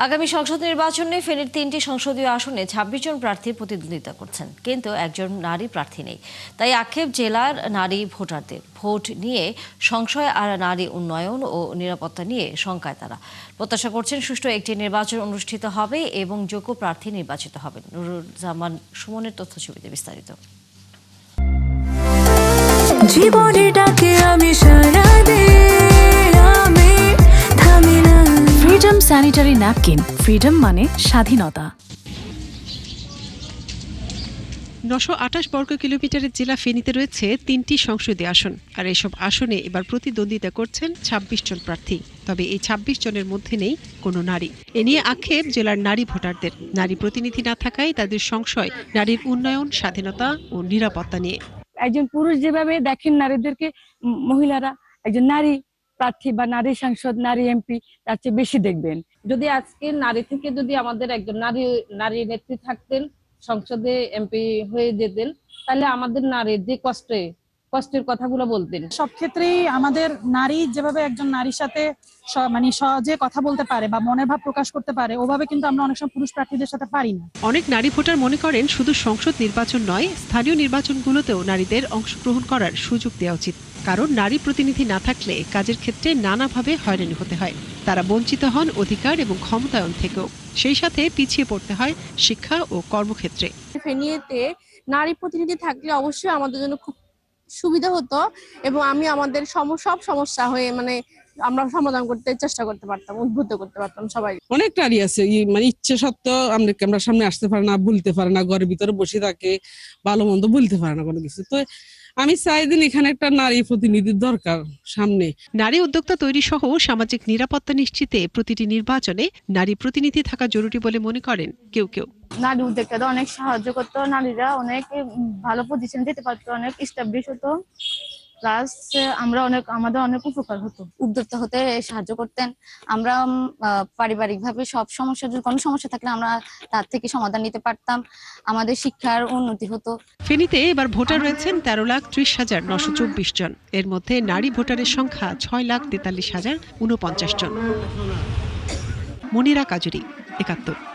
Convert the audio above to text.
আগামী সংসদ নির্বাচনে ফেনীর ৩টি সংসদীয় আসনে ২৬ জন প্রার্থী প্রতিদ্বন্দ্বিতা করছেন, কিন্তু একজন নারী প্রার্থী নেই। তাই আক্ষেপ জেলার নারী ভোটারদের। ভোট নিয়ে সংশয় আর নারী উন্নয়ন ও নিরাপত্তা নিয়ে শঙ্কায় তারা। প্রত্যাশা করছেন সুষ্ঠু একটি নির্বাচন অনুষ্ঠিত হবে এবং যোগ্য প্রার্থী নির্বাচিত হবেন। নুরুজ্জামান সুমনের তথ্যছবিতে বিস্তারিত। জীবনে ডাকে আমি সারা আমি থামি না। Freedom sanitary napkin. ফ্রিডম মানে স্বাধীনতা। ৯২৮ বর্গ কিলোমিটারের জেলা ফেনীতে রয়েছে ৩টি সংসদীয় আসন, আর এসব আসনে এবার প্রতিদ্বন্দ্বিতা করছেন ২৬ জন প্রার্থী। তবে এই ২৬ জনের মধ্যে নেই কোনো নারী। এ নিয়ে আক্ষেপ জেলার নারী ভোটারদের। নারী প্রতিনিধি না থাকায় তাদের সংশয় নারীর উন্নয়ন, স্বাধীনতা ও নিরাপত্তা নিয়ে। একজন পুরুষ যেভাবে দেখেন নারীদেরকে, মহিলারা একজন নারী প্রার্থী বা নারী সাংসদ, নারী এমপি তার চেয়ে বেশি দেখবেন। যদি আজকে নারী থেকে যদি আমাদের একজন নারী নেত্রী থাকতেন, সংসদে এমপি হয়ে যেতেন, তাহলে আমাদের নারীর যে কষ্টের কথাগুলো বলতেন। সব ক্ষেত্রেই আমাদের নারী যেভাবে একজন নারীর সাথে মানে সহজে কথা বলতে পারে বা মনের ভাব প্রকাশ করতে পারে, ওভাবে কিন্তু আমরা অনেক সময় পুরুষ প্রার্থীদের সাথে পারি না। অনেক নারী ভোটার মনে করেন শুধু সংসদ নির্বাচন নয়, স্থানীয় নির্বাচনগুলোতেও নারীদের অংশগ্রহণ করার সুযোগ দেওয়া উচিত। কারণ নারী প্রতিনিধি না থাকলে কাজের ক্ষেত্রে নানাভাবে হয়রানি হতে হয়। তারা বঞ্চিত হন অধিকার এবং ক্ষমতায়ন থেকেও। সেই সাথে পিছিয়ে পড়তে হয় শিক্ষা ও কর্মক্ষেত্রে। ফেনীতে নারী প্রতিনিধি থাকলে অবশ্যই আমাদের জন্য খুব সুবিধা হতো এবং আমি আমাদের সব সমস্যা হয়ে আমরা সমাধান করতে চেষ্টা করতে পারতাম, উদ্বুদ্ধ করতে পারতাম সবাই। অনেক নারী আছে ইচ্ছে সত্ত্বেও আমরা সামনে আসতে পারে না, বলতে পারে না, ঘরের ভিতরে বসে থাকে, ভালো মন্দ বলতে পারে না কোনো কিছু। তো আমি চাই দিন এখানে একটা নারী প্রতিনিধির দরকার সামনে। নারী উদ্যোক্তা তৈরি সহ সামাজিক নিরাপত্তা নিশ্চিতে প্রতিটি নির্বাচনে নারী প্রতিনিধি থাকা জরুরি বলে মনে করেন কেউ কেউ। নারী উদ্যোক্তাদের অনেক সাহায্য করতো, নারীরা অনেক ভালো পজিশন যেতে পারতো, অনেক এস্টাবলিশ হতো, প্লাস আমাদের অনেক উপকার হতো। উদ্যোক্তা হতে সাহায্য করতেন। আমরা পারিবারিক ভাবে সব সমস্যা, যদি কোনো সমস্যা থাকলে আমরা তার থেকে সমাধান নিতে পারতাম, আমাদের শিক্ষার উন্নতি হতো। ফেনীতে এবার ভোটার রয়েছেন ১৩,৩০,৯২৪ জন। এর মধ্যে নারী ভোটারের সংখ্যা ৬,৪৩,০৪৯ জন। মনিরা কাজুরি, ৭১।